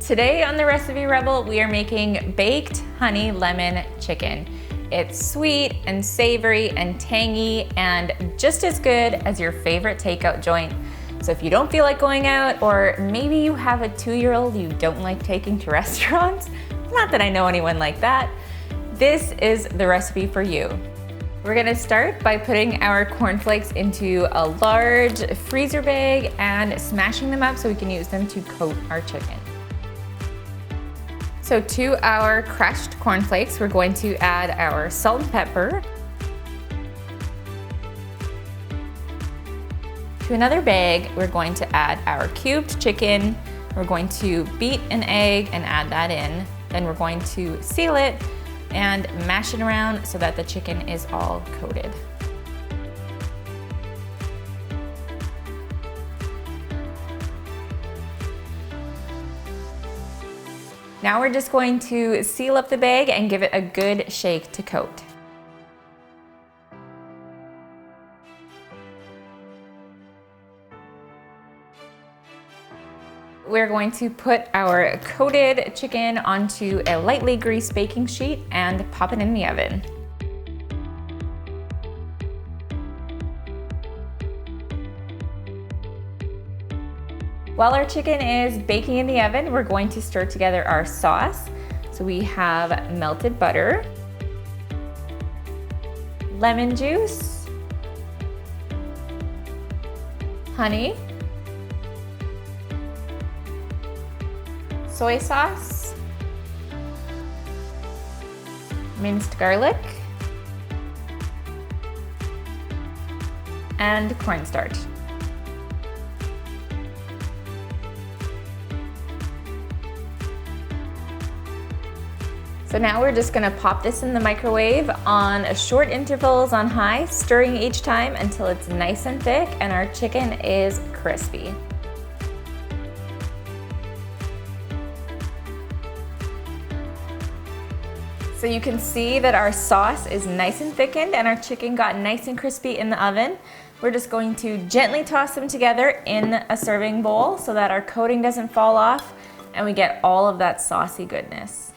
Today on the Recipe Rebel, we are making baked honey lemon chicken. It's sweet and savory and tangy and just as good as your favorite takeout joint. So if you don't feel like going out, or maybe you have a 2-year-old you don't like taking to restaurants, not that I know anyone like that, this is the recipe for you. We're gonna start by putting our corn flakes into a large freezer bag and smashing them up so we can use them to coat our chicken. So to our crushed corn flakes, we're going to add our salt and pepper. To another bag, we're going to add our cubed chicken. We're going to beat an egg and add that in. Then we're going to seal it and mash it around so that the chicken is all coated. Now we're just going to seal up the bag and give it a good shake to coat. We're going to put our coated chicken onto a lightly greased baking sheet and pop it in the oven. While our chicken is baking in the oven, we're going to stir together our sauce. So we have melted butter, lemon juice, honey, soy sauce, minced garlic, and cornstarch. So now we're just gonna pop this in the microwave on short intervals on high, stirring each time until it's nice and thick and our chicken is crispy. So you can see that our sauce is nice and thickened and our chicken got nice and crispy in the oven. We're just going to gently toss them together in a serving bowl so that our coating doesn't fall off and we get all of that saucy goodness.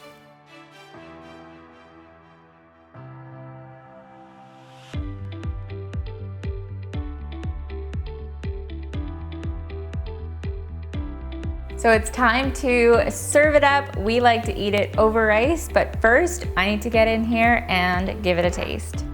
So it's time to serve it up. We like to eat it over rice, but first I need to get in here and give it a taste.